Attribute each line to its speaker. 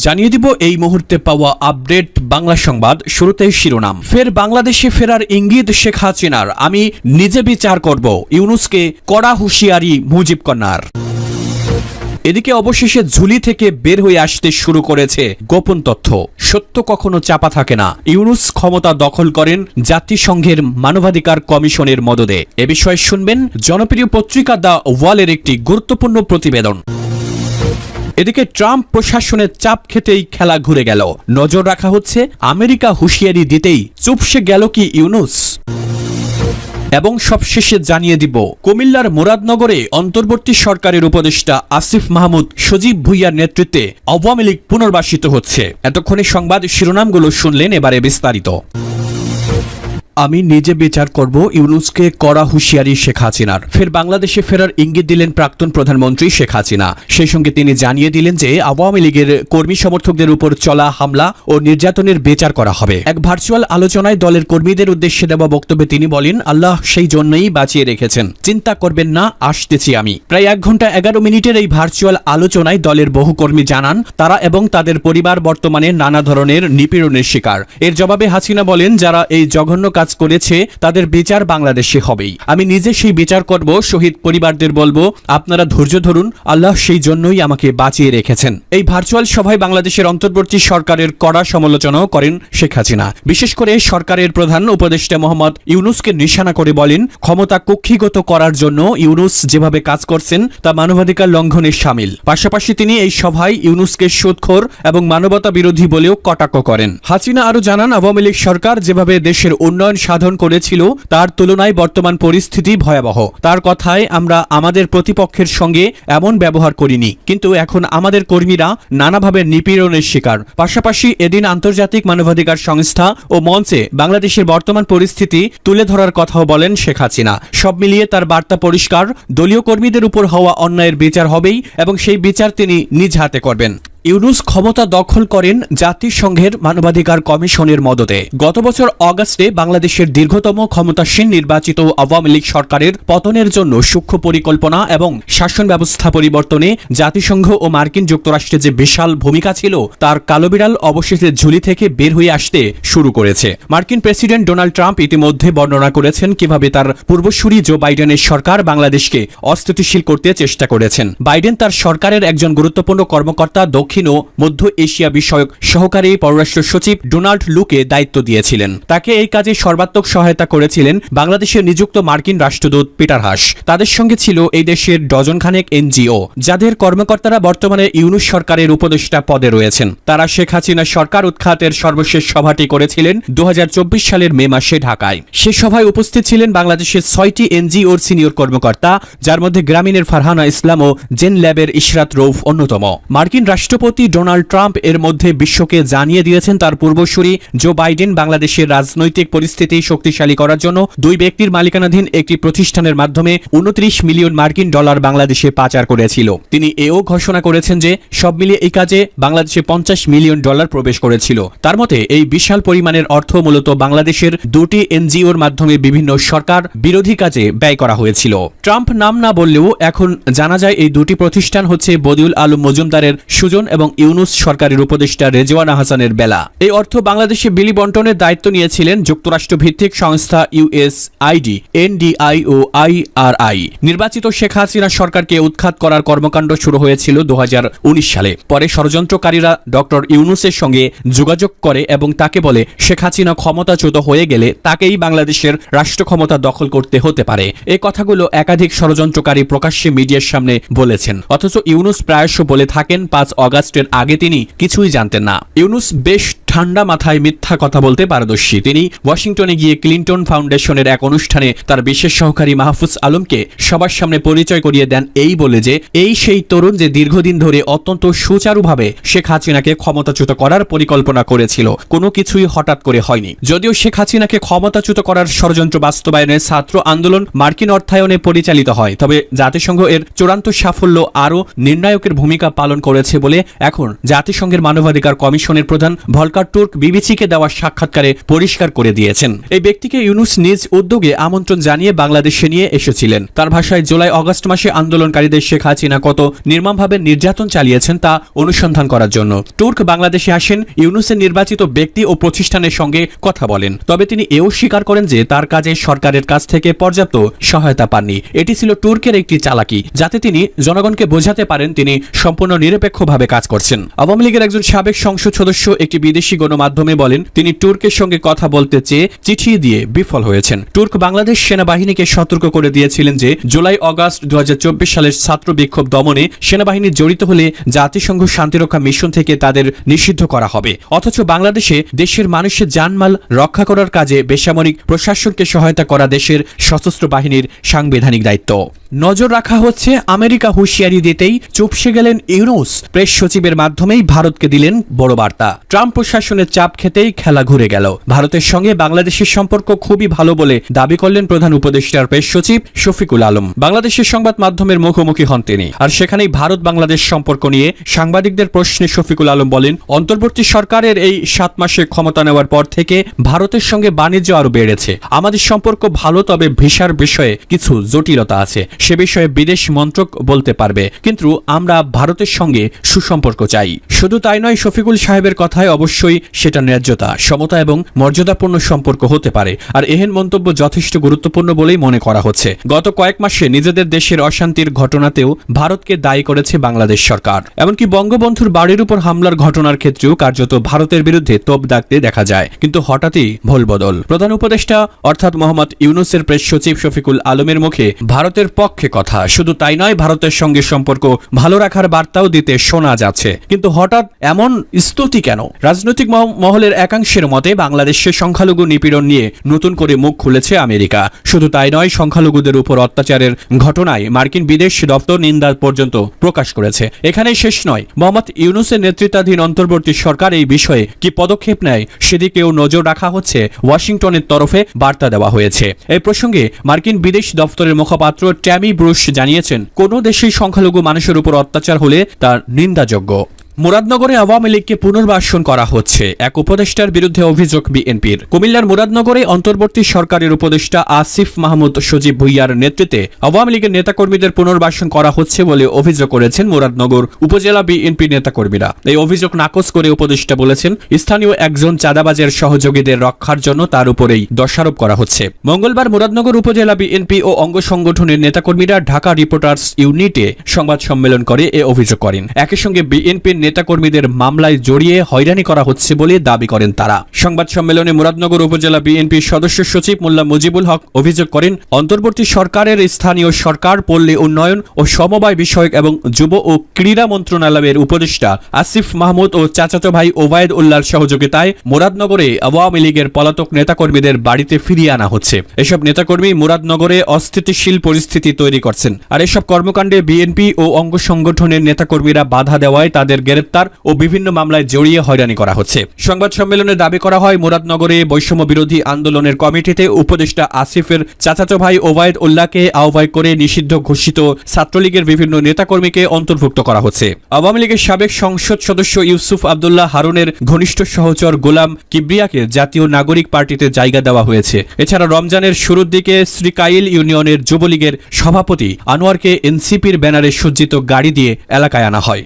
Speaker 1: জানিয়ে দিব এই মুহূর্তে পাওয়া আপডেট বাংলা সংবাদ। শুরুতেই শিরোনাম। ফের বাংলাদেশে ফেরার ইঙ্গিত শেখ হাসিনার, আমি নিজে বিচার করব, ইউনূসকে কড়া হুঁশিয়ারি মুজিব কন্যার। এদিকে অবশেষে ঝুলি থেকে বের হয়ে আসতে শুরু করেছে গোপন তথ্য। সত্য কখনো চাপা থাকে না। ইউনূস ক্ষমতা দখল করেন জাতিসংঘের মানবাধিকার কমিশনের মদদে। এ বিষয়ে শুনবেন জনপ্রিয় পত্রিকা দ্য ওয়ালের একটি গুরুত্বপূর্ণ প্রতিবেদন। এদিকে ট্রাম্প প্রশাসনের চাপ খেতেই খেলা ঘুরে গেল। নজর রাখা হচ্ছে আমেরিকা হুঁশিয়ারি দিতেই চুপসে গেল কি ইউনূস। এবং সবশেষে জানিয়ে দিব কুমিল্লার মুরাদনগরে অন্তর্বর্তী সরকারের উপদেষ্টা আসিফ মাহমুদ সজীব ভুইয়ার নেতৃত্বে আওয়ামী লীগ পুনর্বাসিত হচ্ছে। এতক্ষণে সংবাদ শিরোনামগুলো শুনলেন, এবারে বিস্তারিত। আমি নিজে বিচার করব, ইউনূসকে কড়া হুঁশিয়ারি শেখ হাসিনার। ফের বাংলাদেশে ফেরার ইঙ্গিত দিলেন প্রাক্তন প্রধানমন্ত্রী শেখ হাসিনা। সেই সঙ্গে তিনি জানিয়ে দিলেন যে আওয়ামী লীগের কর্মী সমর্থকদের উপর চলা হামলা ও নির্যাতনের বিচার করা হবে। এক ভার্চুয়াল আলোচনায় দলের কর্মীদের উদ্দেশ্যে দেওয়া বক্তব্যে তিনি বলেন, আল্লাহ সেই জন্যই বাঁচিয়ে রেখেছেন, চিন্তা করবেন না, আসতেছি আমি। প্রায় 1 ঘন্টা 11 মিনিটের এই ভার্চুয়াল আলোচনায় দলের বহু কর্মী জানান তারা এবং তাদের পরিবার বর্তমানে নানা ধরনের নিপীড়নের শিকার। এর জবাবে হাসিনা বলেন, যারা এই জঘন্য কাজ করেছে তাদের বিচার বাংলাদেশে হবেই। আমি নিজে সেই বিচার করব। শহীদ পরিবারদের বলবো, আপনারা ধৈর্য ধরুন, আল্লাহ সেই জন্যই আমাকে বাঁচিয়ে রেখেছেন। এই ভার্চুয়াল সভায় বাংলাদেশের অন্তর্বর্তী সরকারের কড়া সমালোচনাও করেন শেখ হাসিনা। বিশেষ করে সরকারের প্রধান উপদেষ্টা মোহাম্মদ ইউনূসকে নিশানা করে বলেন, ক্ষমতা কক্ষিগত করার জন্য ইউনূস যেভাবে কাজ করছেন তা মানবাধিকার লঙ্ঘনের শামিল। পাশাপাশি তিনি এই সভায় ইউনূসকে সুদখোর এবং মানবতা বিরোধী বলেও কটাক্ষ করেন। হাসিনা আরো জানান, আওয়ামী লীগ সরকার যেভাবে দেশের উন্নয়ন সাধন করেছিল তার তুলনায় বর্তমান পরিস্থিতি ভয়াবহ। তার কথায়, আমরা আমাদের প্রতিপক্ষের সঙ্গে এমন ব্যবহার করিনি, কিন্তু এখন আমাদের কর্মীরা নানাভাবে নিপীড়নের শিকার। পাশাপাশি এদিন আন্তর্জাতিক মানবাধিকার সংস্থা ও মঞ্চে বাংলাদেশের বর্তমান পরিস্থিতি তুলে ধরার কথাও বলেন শেখ হাসিনা। সব মিলিয়ে তার বার্তা পরিষ্কার, দলীয় কর্মীদের উপর হওয়া অন্যায়ের বিচার হবেই এবং সেই বিচার তিনি নিজ হাতে করবেন। ইউনূস ক্ষমতা দখল করেন জাতিসংঘের মানবাধিকার কমিশনের মদদে। গত বছর অগাস্টে বাংলাদেশের দীর্ঘতম ক্ষমতাসীন নির্বাচিত আওয়ামী লীগ সরকারের পতনের জন্য সূক্ষ্ম পরিকল্পনা এবং শাসন ব্যবস্থা পরিবর্তনে জাতিসংঘ ও মার্কিন যুক্তরাষ্ট্রের যে বিশাল ভূমিকা ছিল তার কালোবিড়াল অবশেষে ঝুলি থেকে বের হয়ে আসতে শুরু করেছে। মার্কিন প্রেসিডেন্ট ডোনাল্ড ট্রাম্প ইতিমধ্যে বর্ণনা করেছেন কিভাবে তার পূর্বসূরি জো বাইডেনের সরকার বাংলাদেশকে অস্থিতিশীল করতে চেষ্টা করেছেন। বাইডেন তার সরকারের একজন গুরুত্বপূর্ণ কর্মকর্তা দক্ষিণ ও মধ্য এশিয়া বিষয়ক সহকারী পররাষ্ট্র সচিব ডোনাল্ড লুকে দায়িত্ব দিয়েছিলেন। তাকে এই কাজে সর্বাত্মক সহায়তা করেছিলেন বাংলাদেশে নিযুক্ত মার্কিন রাষ্ট্রদূত পিটার হাস। তাদের সঙ্গে ছিল এই দেশের ডজনখানেক এনজিও, যাদের কর্মকর্তারা বর্তমানে ইউনূস সরকারের উপদেষ্টা পদে রয়েছেন। তারা শেখ হাসিনা সরকার উৎখাতের সর্বশেষ সভাটি করেছিলেন 2024 সালের মে মাসে ঢাকায়। সে সভায় উপস্থিত ছিলেন বাংলাদেশের 6টি এনজিওর সিনিয়র কর্মকর্তা, যার মধ্যে গ্রামীণের ফারহানা ইসলাম ও জেন ল্যাবের ইশরাত রৌফ অন্যতম। মার্কিন রাষ্ট্রপতি ডোনাল্ড ট্রাম্প এর মধ্যে বিশ্বকে জানিয়ে দিয়েছেন তার পূর্বসূরি জো বাইডেন বাংলাদেশের রাজনৈতিক পরিস্থিতি শক্তিশালী করার জন্য 2 ব্যক্তির মালিকানাধীন একটি প্রতিষ্ঠানের মাধ্যমে 29 মিলিয়ন মার্কিন ডলার বাংলাদেশে পাচার করেছিল। তিনি এও ঘোষণা করেছেন যে সব মিলিয়ে এই কাজে বাংলাদেশে 50 মিলিয়ন ডলার প্রবেশ করেছিল। তার মতে এই বিশাল পরিমাণের অর্থ মূলত বাংলাদেশের 2টি এনজিওর মাধ্যমে বিভিন্ন সরকার বিরোধী কাজে ব্যয় করা হয়েছিল। ট্রাম্প নাম না বললেও এখন জানা যায় এই 2টি প্রতিষ্ঠান হচ্ছে বদিউল আলম মজুমদারের সুজন এবং ইউনূস সরকারের উপদেষ্টা রেজওয়ানা হাসানের বেলা। এই অর্থ বাংলাদেশে বিলি বন্টনের দায়িত্ব নিয়েছিলেন যুক্তরাষ্ট্র ভিত্তিক সংস্থা ইউএসআইডি, এনডিআই ও আইআরআই। নির্বাচিত শেখ হাসিনা সরকারকে উৎখাত করার কর্মকাণ্ড শুরু হয়েছিল 2019 সালে। পরে ষড়যন্ত্রকারীরা ডক্টর ইউনূসের সঙ্গে যোগাযোগ করে এবং তাকে বলে শেখ হাসিনা ক্ষমতাচ্যুত হয়ে গেলে তাকেই বাংলাদেশের রাষ্ট্র ক্ষমতা দখল করতে হতে পারে। এই কথাগুলো একাধিক ষড়যন্ত্রকারী প্রকাশ্যে মিডিয়ার সামনে বলেছেন। অথচ ইউনূস প্রায়শ বলে থাকেন 5 অগাস্টের আগে তিনি কিছুই জানতেন না। ইউনূস বেশ ঠান্ডা মাথায় মিথ্যা কথা বলতে পারদর্শী। তিনি ওয়াশিংটনে গিয়ে ক্লিন্টন ফাউন্ডেশনের এক অনুষ্ঠানে তার বিশেষ সহকারী মাহফুজ আলমকে সবার সামনে পরিচয় করিয়ে দেন এই বলে যে এই সেই তরুণ যে দীর্ঘদিন ধরে অত্যন্ত সুচারুভাবে শেখ হাসিনাকে ক্ষমতাচ্যুত করার পরিকল্পনা করেছিল। কোনো কিছুই হঠাৎ করে হয়নি। যদিও শেখ হাসিনাকে ক্ষমতাচ্যুত করার ষড়যন্ত্র বাস্তবায়নে ছাত্র আন্দোলন মার্কিন অর্থায়নে পরিচালিত হয়, তবে জাতিসংঘ এর চূড়ান্ত সাফল্য আরও নির্ণায়কের ভূমিকা পালন করেছে বলে এখন জাতিসংঘের মানবাধিকার কমিশনের প্রধান ভলকার ওয়াকার তুর্ক বিবিসিকে দেওয়া সাক্ষাৎকারে পরিষ্কার করে দিয়েছেন। এই ব্যক্তিকে ইউনূস নিজ উদ্যোগে আমন্ত্রণ জানিয়ে বাংলাদেশে নিয়ে এসেছিলেন। তার ভাষায় জুলাই অগস্ট মাসে আন্দোলনকারীদের শেখ হাসিনা কত নির্মমভাবে নির্যাতন চালিয়েছেন তা অনুসন্ধান করার জন্য তুর্ক বাংলাদেশে আসেন, ইউনূসের নির্বাচিত ব্যক্তি ও প্রতিষ্ঠানের সঙ্গে কথা বলেন। তবে তিনি এও স্বীকার করেন যে তার কাজে সরকারের কাছ থেকে পর্যাপ্ত সহায়তা পাননি। এটি ছিল তুর্কের একটি চালাকি, যাতে তিনি জনগণকে বোঝাতে পারেন তিনি সম্পূর্ণ নিরপেক্ষভাবে কাজ করছেন। আওয়ামী লীগের একজন সাবেক সংসদ সদস্য একটি বিদেশি গণমাধ্যমে বলেন, তিনি তুর্কের সঙ্গে কথা বলতে চেয়ে চিঠি দিয়ে বিফল হয়েছেন। তুর্ক বাংলাদেশ সেনাবাহিনীকে সতর্ক করে দিয়েছিলেন যে জুলাই অগাস্ট 2024 সালের ছাত্র বিক্ষোভ দমনে সেনাবাহিনী জড়িত হলে জাতিসংঘ শান্তিরক্ষা মিশন থেকে তাদের নিষিদ্ধ করা হবে। অথচ বাংলাদেশে দেশের মানুষের জানমাল রক্ষা করার কাজে বেসামরিক প্রশাসনকে সহায়তা করা দেশের সশস্ত্র বাহিনীর সাংবিধানিক দায়িত্ব। নজর রাখা হচ্ছে, আমেরিকা হুঁশিয়ারি দিতেই চুপসে গেলেন ইউনূস। প্রেস সচিবের মাধ্যমেই ভারতকে দিলেন বড় বার্তা। ট্রাম্প প্রশাসনের চাপ খেতেই খেলা ঘুরে গেল। ভারতের সঙ্গে বাংলাদেশের সম্পর্ক খুবই ভালো বলে দাবি করলেন প্রধান উপদেষ্টার প্রেস সচিব শফিকুল আলম। বাংলাদেশের সংবাদ মাধ্যমের মুখোমুখি হন তিনি, আর সেখানেই ভারত বাংলাদেশ সম্পর্ক নিয়ে সাংবাদিকদের প্রশ্নে শফিকুল আলম বলেন, অন্তর্বর্তী সরকারের এই 7 মাসে ক্ষমতা নেওয়ার পর থেকে ভারতের সঙ্গে বাণিজ্য আরো বেড়েছে। আমাদের সম্পর্ক ভালো, তবে ভিসার বিষয়ে কিছু জটিলতা আছে, সে বিষয়ে বিদেশ মন্ত্রক বলতে পারবে, কিন্তু আমরা ভারতের সঙ্গে সুসম্পর্ক চাই। শুধু তাই নয়, শফিকুল সাহেবের কথায় অবশ্যই সেটা ন্যায্যতা, সমতা এবং মর্যাদাপূর্ণ সম্পর্ক হতে পারে, আর এহেন মন্তব্য যথেষ্ট গুরুত্বপূর্ণ বলেই মনে করা হচ্ছে। গত কয়েক মাসে নিজেদের দেশের অশান্তির ঘটনাতেও ভারতকে দায়ী করেছে বাংলাদেশ সরকার। এমনকি বঙ্গবন্ধুর বাড়ির উপর হামলার ঘটনার ক্ষেত্রেও কার্যত ভারতের বিরুদ্ধে তোপ দাগতে দেখা যায়। কিন্তু হঠাৎই ভোলবদল। প্রধান উপদেষ্টা অর্থাৎ মোহাম্মদ ইউনূসের প্রেস সচিব শফিকুল আলমের মুখে ভারতের পক্ষে কথা। শুধু তাই নয়, ভারতের সঙ্গে সম্পর্ক ভালো রাখার বার্তাও দিতে শোনা যাচ্ছে। কিন্তু হঠাৎ এমন স্তুতি কেন? রাজনৈতিক মহলের একাংশের মতে বাংলাদেশের সংখ্যালঘু নিপীড়ন নিয়ে নতুন করে মুখ খুলেছে আমেরিকা। শুধু তাই নয়, সংখ্যালঘুদের উপর অত্যাচারের ঘটনায় মার্কিন বিদেশ দপ্তর নিন্দা পর্যন্ত প্রকাশ করেছে। এখানেই শেষ নয়, মোহাম্মদ ইউনূসের নেতৃত্বাধীন অন্তর্বর্তী সরকার এই বিষয়ে কি পদক্ষেপ নেয় সেদিকেও নজর রাখা হচ্ছে। ওয়াশিংটনের তরফে বার্তা দেওয়া হয়েছে। এই প্রসঙ্গে মার্কিন বিদেশ দপ্তরের মুখপাত্র ট্যামি ব্রুস জানিয়েছেন, কোনো দেশেই সংখ্যালঘু মানুষের উপর অত্যাচার হলে তার নিন্দাযোগ্য। মুরাদনগরে আওয়ামী লীগকে পুনর্বাসন করা হচ্ছে, এক উপদেষ্টার বিরুদ্ধে অভিযোগ বিএনপির। কুমিল্লার মুরাদনগরে অন্তর্বর্তী সরকারের উপদেষ্টা আসিফ মাহমুদ সজীব ভুইয়ার নেতৃত্বে আওয়ামী লীগের নেতাকর্মীদের পুনর্বাসন করা হচ্ছে বলে অভিযোগ করেছেন মুরাদনগর উপজেলা বিএনপি নেতাকর্মীরা। এই অভিযোগ নাকচ করে উপদেষ্টা বলেছেন, স্থানীয় একজন চাঁদাবাজের সহযোগীদের রক্ষার জন্য তার উপরেই দোষারোপ করা হচ্ছে। মঙ্গলবার মুরাদনগর উপজেলা বিএনপি ও অঙ্গ সংগঠনের নেতাকর্মীরা ঢাকা রিপোর্টার্স ইউনিটে সংবাদ সম্মেলন করে এ অভিযোগ করেন। একই সঙ্গে বিএনপির নেতাকর্মীদের মামলায় জড়িয়ে হয়রানি করা হচ্ছে বলে দাবি করেন তারা। সংবাদ সম্মেলনে মুরাদনগর উপজেলা বিএনপির সদস্য সচিব মোল্লা মুজিবুল হক অভিযোগ করেন, অন্তর্বর্তী সরকারের স্থানীয় সরকার, পল্লী উন্নয়ন ও সমবায় বিষয়ক এবং যুব ও ক্রীড়া মন্ত্রণালয়ের উপদেষ্টা আসিফ মাহমুদ ও চাচাতো ভাই ওবায়দ উল্লাহর সহযোগিতায় মুরাদনগরে আওয়ামী লীগের পলাতক নেতাকর্মীদের বাড়িতে ফিরিয়ে আনা হচ্ছে। এসব নেতাকর্মী মুরাদনগরে অস্থিতিশীল পরিস্থিতি তৈরি করছেন, আর এসব কর্মকাণ্ডে বিএনপি ও অঙ্গ সংগঠনের নেতাকর্মীরা বাধা দেওয়ায় তাদের গ্রেপ্তার ও বিভিন্ন মামলায় জড়িয়ে হয়রানি করা হচ্ছে। সংবাদ সম্মেলনে দাবি করা হয়, মুরাদনগরে বৈষম্য বিরোধী আন্দোলনের কমিটিতে উপদেষ্টা আসিফের চাচাতো ভাই ওবায়দ উল্লাহকে আহ্বায়ক করে নিষিদ্ধ ঘোষিত ছাত্রলীগের বিভিন্ন নেতাকর্মীকে অন্তর্ভুক্ত করা হচ্ছে। আওয়ামী লীগের সাবেক সংসদ সদস্য ইউসুফ আব্দুল্লাহ হারুনের ঘনিষ্ঠ সহচর গোলাম কিবরিয়াকে জাতীয় নাগরিক পার্টিতে জায়গা দেওয়া হয়েছে। এছাড়া রমজানের শুরুর দিকে শ্রীকাইল ইউনিয়নের যুবলীগের সভাপতি আনোয়ারকে এনসিপির ব্যানারে সজ্জিত গাড়ি দিয়ে এলাকায় আনা হয়।